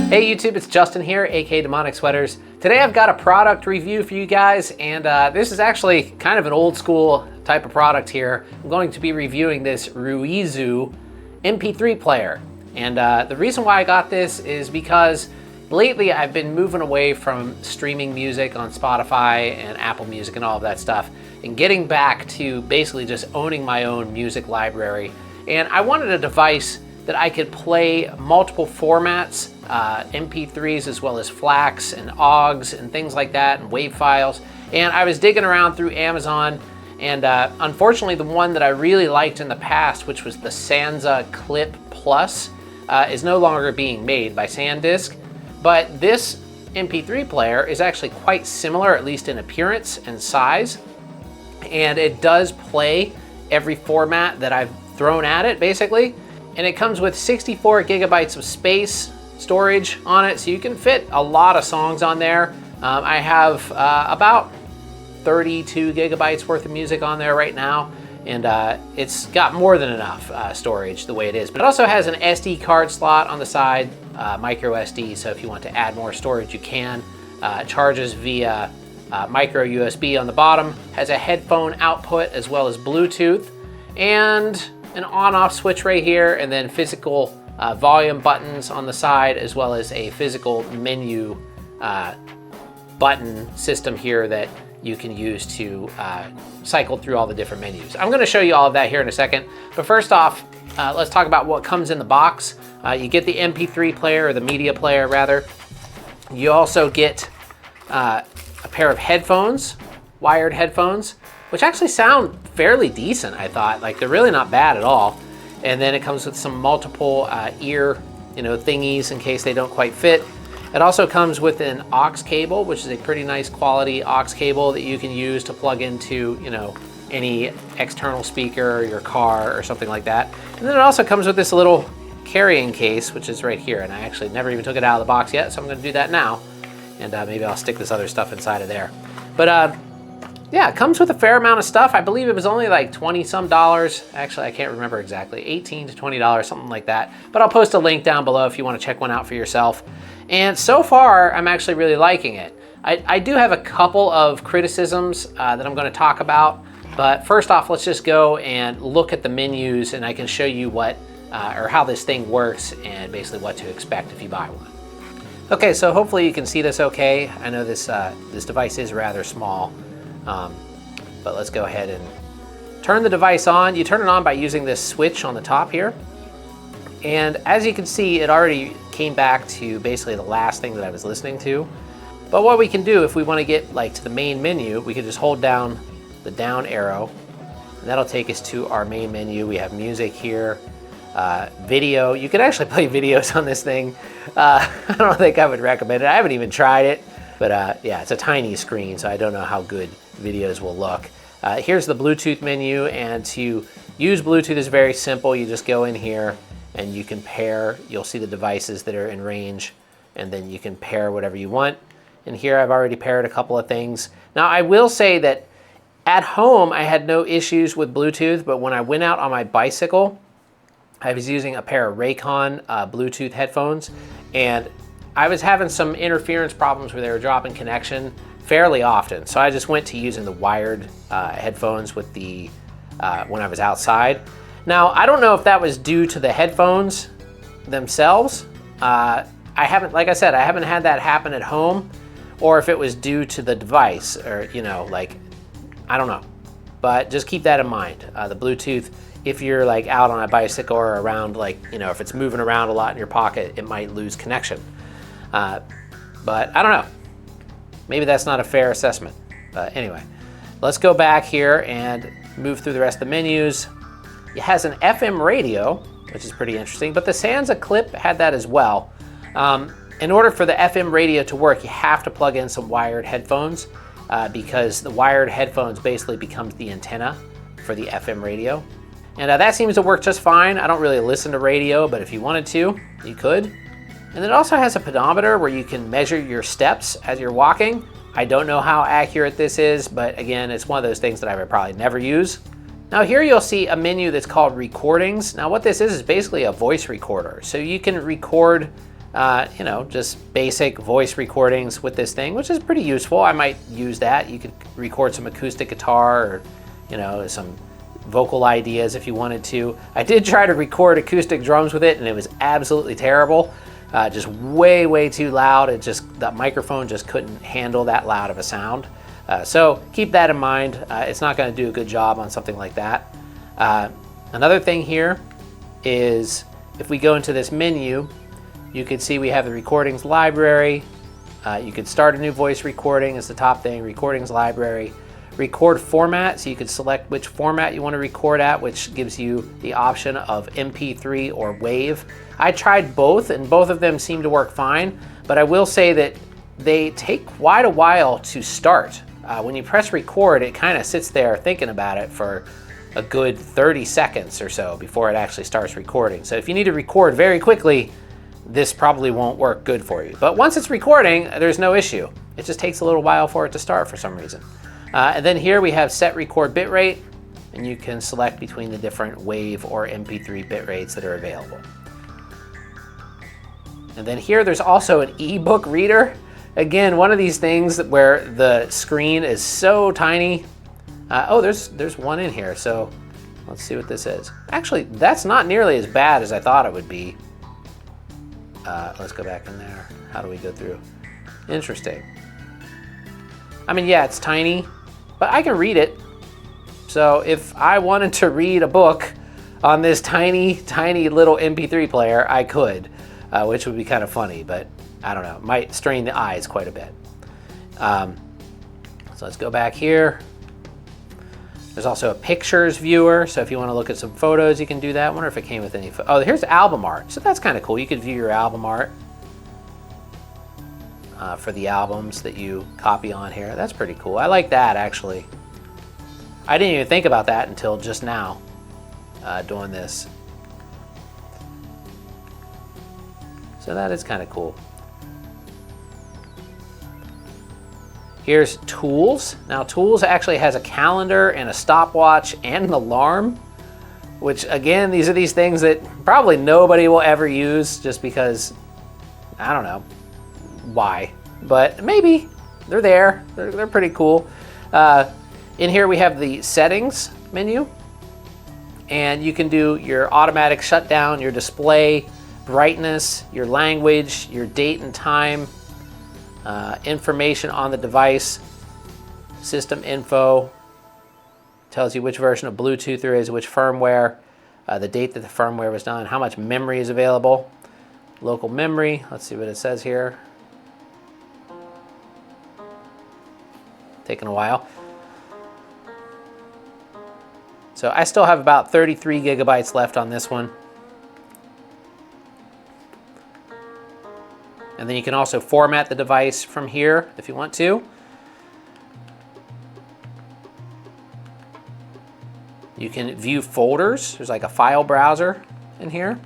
Hey YouTube, it's Justin here, aka Demonic Sweaters. Today I've got a product review for you guys, and this is actually kind of an old school type of product here. I'm going to be reviewing this RUIZU MP3 player. And the reason why I got this is because lately I've been moving away from streaming music on Spotify and Apple Music and all of that stuff, and getting back to basically just owning my own music library. And I wanted a device that I could play multiple formats, MP3s as well as FLACs and OGGs and things like that, and WAV files. And I was digging around through Amazon, and unfortunately the one that I really liked in the past, which was the Sansa Clip Plus, is no longer being made by SanDisk. But this MP3 player is actually quite similar, at least in appearance and size. And it does play every format that I've thrown at it, basically. And it comes with 64 gigabytes of space storage on it, so you can fit a lot of songs on there. I have about 32 gigabytes worth of music on there right now, and it's got more than enough storage the way it is. But it also has an SD card slot on the side, micro SD, so if you want to add more storage, you can. It charges via micro USB on the bottom, has a headphone output as well as Bluetooth, and an on-off switch right here, and then physical volume buttons on the side, as well as a physical menu button system here that you can use to cycle through all the different menus. I'm going to show you all of that here in a second, but first off, let's talk about what comes in the box. You get the MP3 player, or the media player rather. You also get a pair of headphones, wired headphones, which actually sound fairly decent, I thought. Like, they're really not bad at all. And then it comes with some multiple ear, thingies in case they don't quite fit. It also comes with an aux cable, which is a pretty nice quality aux cable that you can use to plug into, any external speaker, your car, or something like that. And then it also comes with this little carrying case, which is right here. And I actually never even took it out of the box yet, so I'm going to do that now. And maybe I'll stick this other stuff inside of there. But yeah, it comes with a fair amount of stuff. I believe it was only like $20-some. Actually, I can't remember exactly. $18 to $20, something like that. But I'll post a link down below if you want to check one out for yourself. And so far, I'm actually really liking it. I do have a couple of criticisms that I'm going to talk about. But first off, let's just go and look at the menus, and I can show you what or how this thing works and basically what to expect if you buy one. Okay, so hopefully you can see this okay. I know this device is rather small. But let's go ahead and turn the device on. You turn it on by using this switch on the top here. And as you can see, it already came back to basically the last thing that I was listening to. But what we can do if we want to get to the main menu, we can just hold down the down arrow, and that'll take us to our main menu. We have music here, video. You can actually play videos on this thing. I don't think I would recommend it. I haven't even tried it. But yeah, it's a tiny screen, so I don't know how good videos will look. Here's the Bluetooth menu, and to use Bluetooth is very simple. You just go in here and you can pair. You'll see the devices that are in range, and then you can pair whatever you want. And here I've already paired a couple of things. Now I will say that at home I had no issues with Bluetooth, but when I went out on my bicycle, I was using a pair of Raycon Bluetooth headphones, and I was having some interference problems where they were dropping connection fairly often. So I just went to using the wired headphones with the when I was outside. Now, I don't know if that was due to the headphones themselves. I haven't, like I said, I haven't had that happen at home, or if it was due to the device, or I don't know. But just keep that in mind. The Bluetooth, if you're out on a bicycle or around, if it's moving around a lot in your pocket, it might lose connection. But I don't know. Maybe that's not a fair assessment. But anyway, let's go back here and move through the rest of the menus. It has an FM radio, which is pretty interesting, but the Sansa Clip had that as well. In order for the FM radio to work, you have to plug in some wired headphones because the wired headphones basically becomes the antenna for the FM radio. And that seems to work just fine. I don't really listen to radio, but if you wanted to, you could. And it also has a pedometer where you can measure your steps as you're walking. I don't know how accurate this is, but again, it's one of those things that I would probably never use. Now here you'll see a menu that's called Recordings. Now what this is basically a voice recorder. So you can record you know, just basic voice recordings with this thing, which is pretty useful. I might use that. You could record some acoustic guitar or, you know, some vocal ideas if you wanted to. I did try to record acoustic drums with it, and it was absolutely terrible. Just way too loud. The microphone just couldn't handle that loud of a sound. So keep that in mind. It's not going to do a good job on something like that. Another thing here is if we go into this menu, you can see we have the recordings library. You could start a new voice recording is the top thing, recordings library. Record format, so you could select which format you want to record at, which gives you the option of MP3 or WAV. I tried both, and both of them seem to work fine, but I will say that they take quite a while to start. When you press record, it kind of sits there thinking about it for a good 30 seconds or so before it actually starts recording. So if you need to record very quickly, this probably won't work good for you. But once it's recording, there's no issue. It just takes a little while for it to start for some reason. And then here we have set record bitrate, and you can select between the different WAV or MP3 bit rates that are available. And then here there's also an ebook reader. Again, one of these things where the screen is so tiny. Oh, there's one in here, so let's see what this is. Actually, that's not nearly as bad as I thought it would be. Let's go back in there. How do we go through? Interesting. I mean, yeah, it's tiny, but I can read it. So if I wanted to read a book on this tiny little MP3 player, I could, which would be kind of funny, but I don't know, might strain the eyes quite a bit. So let's go back here. There's also a pictures viewer, so if you want to look at some photos, you can do that. I wonder if it came with any. Oh, here's album art, so that's kind of cool. You could view your album art for the albums that you copy on here. That's pretty cool. I like that, actually. I didn't even think about that until just now doing this. So that is kind of cool. Here's tools. Now tools actually has a calendar and a stopwatch and an alarm, which again, these are these things that probably nobody will ever use just because, I don't know why, but maybe they're there. They're pretty cool. In here we have the settings menu, and you can do your automatic shutdown, your display brightness, your language, your date and time, information on the device, system info, tells you which version of Bluetooth there is, which firmware, the date that the firmware was done, how much memory is available, local memory. Let's see what it says here. Taking a while. So I still have about 33 gigabytes left on this one. And then you can also format the device from here if you want to. You can view folders. There's like a file browser in here.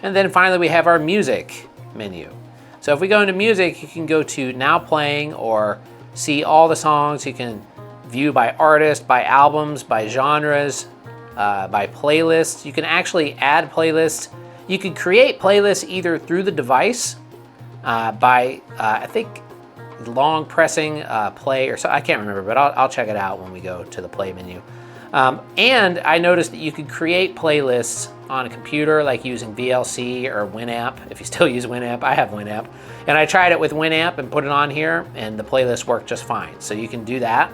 And then finally we have our music menu. So if we go into music, you can go to now playing or see all the songs. You can view by artist, by albums, by genres, by playlists. You can actually add playlists. You can create playlists either through the device by, I think, long pressing play or so. I can't remember, but I'll check it out when we go to the play menu. And I noticed that you could create playlists on a computer, like using VLC or Winamp. If you still use Winamp, I have Winamp. And I tried it with Winamp and put it on here, and the playlist worked just fine. So you can do that.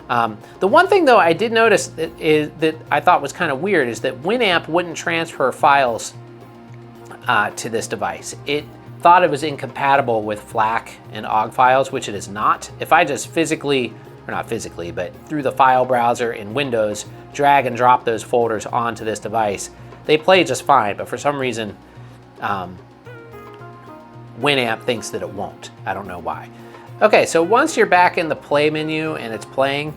The one thing, though, I did notice that I thought was kind of weird is that Winamp wouldn't transfer files to this device. It thought it was incompatible with FLAC and OGG files, which it is not. If I just physically, or not physically, but through the file browser in Windows, drag and drop those folders onto this device, they play just fine, but for some reason, Winamp thinks that it won't. I don't know why. Okay, so once you're back in the play menu and it's playing,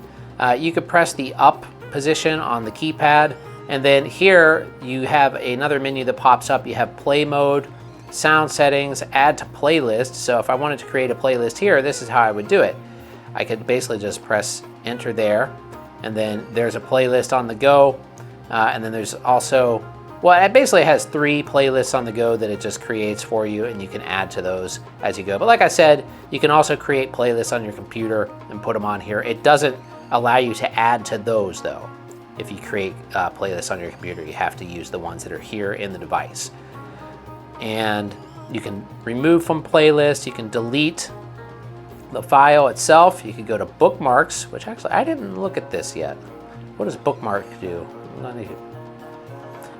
you could press the up position on the keypad, and then here you have another menu that pops up. You have play mode, sound settings, add to playlist. So if I wanted to create a playlist here, this is how I would do it. I could basically just press enter there, and then there's a playlist on the go, and then there's also Well, it basically has 3 playlists on the go that it just creates for you, and you can add to those as you go. But like I said, you can also create playlists on your computer and put them on here. It doesn't allow you to add to those though. If you create playlists on your computer, you have to use the ones that are here in the device. And you can remove from playlists, you can delete the file itself. You can go to bookmarks, which actually I didn't look at this yet. What does bookmark do?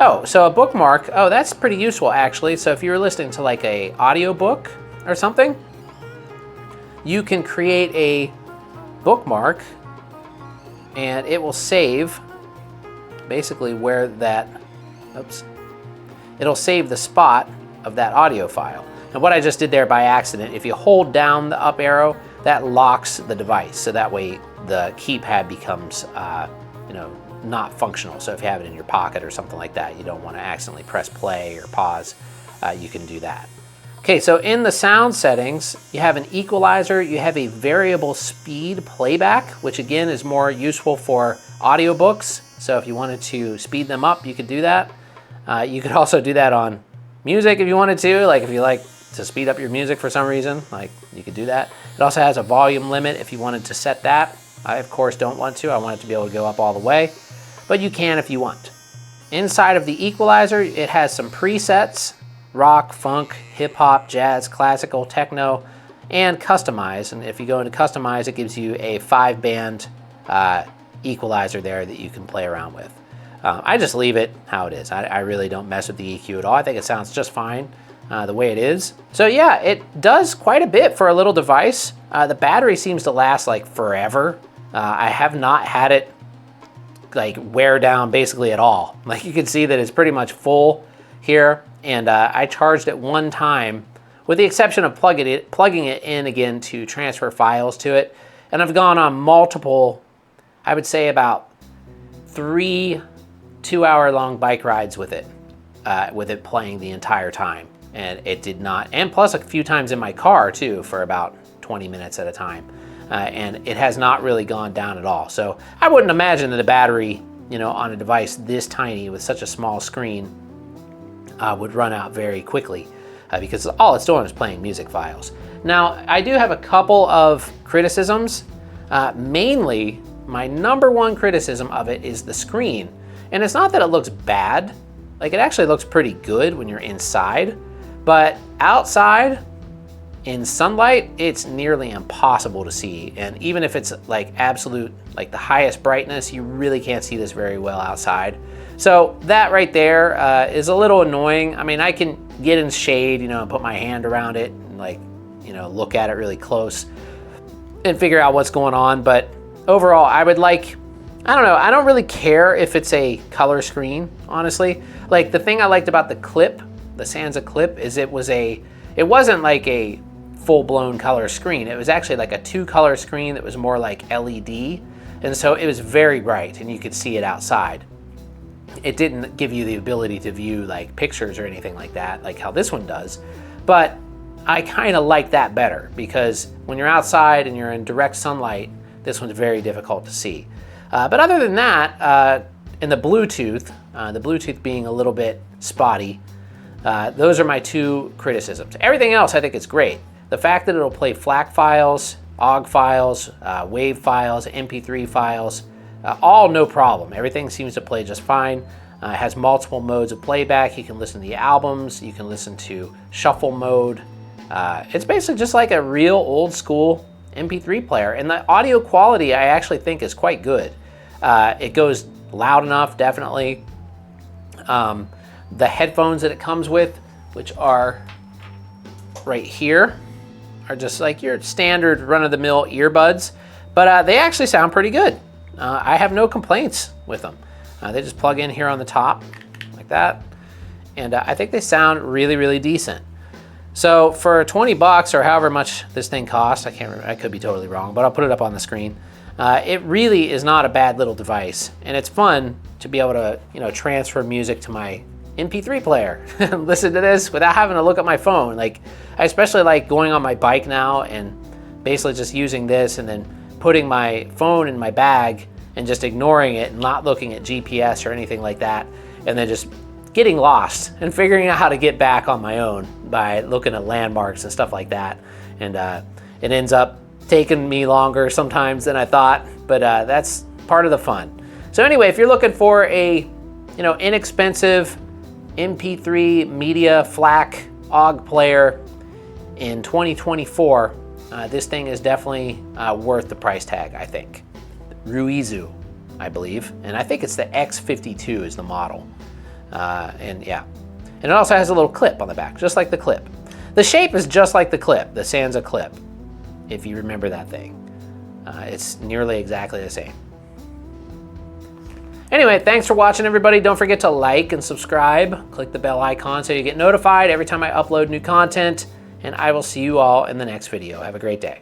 Oh, so a bookmark, oh, that's pretty useful actually. So if you're listening to like a audiobook or something, you can create a bookmark and it will save basically where that, it'll save the spot of that audio file. And what I just did there by accident, if you hold down the up arrow, that locks the device. So that way the keypad becomes, not functional. So if you have it in your pocket or something like that, you don't want to accidentally press play or pause, you can do that. Okay, so in the sound settings, you have an equalizer, you have a variable speed playback, which again is more useful for audiobooks. So if you wanted to speed them up, you could do that. You could also do that on music if you wanted to, like if you like to speed up your music for some reason, like you could do that. It also has a volume limit if you wanted to set that. I of course don't want to, I want it to be able to go up all the way, but you can if you want. Inside of the equalizer, it has some presets, rock, funk, hip hop, jazz, classical, techno, and customize. And if you go into customize, it gives you a 5-band equalizer there that you can play around with. I just leave it how it is. I really don't mess with the EQ at all. I think it sounds just fine the way it is. So yeah, it does quite a bit for a little device. The battery seems to last like forever. I have not had it like wear down basically at all. Like you can see that it's pretty much full here. And I charged it one time, with the exception of plugging it in again to transfer files to it. And I've gone on multiple, I would say about 3 2-hour-long bike rides with it playing the entire time. And it did not, and plus a few times in my car too for about 20 minutes at a time. And it has not really gone down at all. So I wouldn't imagine that a battery, on a device this tiny with such a small screen would run out very quickly because all it's doing is playing music files. Now, I do have a couple of criticisms. Mainly, my #1 criticism of it is the screen. And it's not that it looks bad. Like, it actually looks pretty good when you're inside. But outside, in sunlight, it's nearly impossible to see. And even if it's like absolute, like the highest brightness, you really can't see this very well outside. So that right there is a little annoying. I mean, I can get in shade, and put my hand around it and look at it really close and figure out what's going on. But overall, I would like, I don't know, I don't really care if it's a color screen, honestly. Like the thing I liked about the clip, the Sansa clip, is it wasn't like a full-blown color screen. It was actually like a 2-color screen that was more like LED. And so it was very bright and you could see it outside. It didn't give you the ability to view like pictures or anything like that, like how this one does. But I kind of like that better because when you're outside and you're in direct sunlight, this one's very difficult to see. But other than that, in the Bluetooth being a little bit spotty, those are my 2 criticisms. Everything else I think is great. The fact that it'll play FLAC files, OGG files, WAV files, MP3 files, all no problem. Everything seems to play just fine. It has multiple modes of playback. You can listen to the albums. You can listen to shuffle mode. It's basically just like a real old school MP3 player. And the audio quality I actually think is quite good. It goes loud enough, definitely. The headphones that it comes with, which are right here, are just like your standard run-of-the-mill earbuds. But they actually sound pretty good. I have no complaints with them. They just plug in here on the top like that. And I think they sound really, really decent. So for 20 bucks or however much this thing costs, I can't remember, I could be totally wrong, but I'll put it up on the screen. It really is not a bad little device. And it's fun to be able to, transfer music to my MP3 player and listen to this without having to look at my phone. Like, I especially like going on my bike now and basically just using this and then putting my phone in my bag and just ignoring it and not looking at GPS or anything like that, and then just getting lost and figuring out how to get back on my own by looking at landmarks and stuff like that. And it ends up taking me longer sometimes than I thought, but that's part of the fun. So anyway, if you're looking for a inexpensive MP3 media FLAC OGG player in 2024, this thing is definitely worth the price tag, I think. RUIZU, I believe, and I think it's the X52 is the model. And yeah, and it also has a little clip on the back, just like the clip. The shape is just like the clip, the Sansa clip, if you remember that thing. It's nearly exactly the same. Anyway, thanks for watching, everybody. Don't forget to like and subscribe. Click the bell icon so you get notified every time I upload new content, and I will see you all in the next video. Have a great day.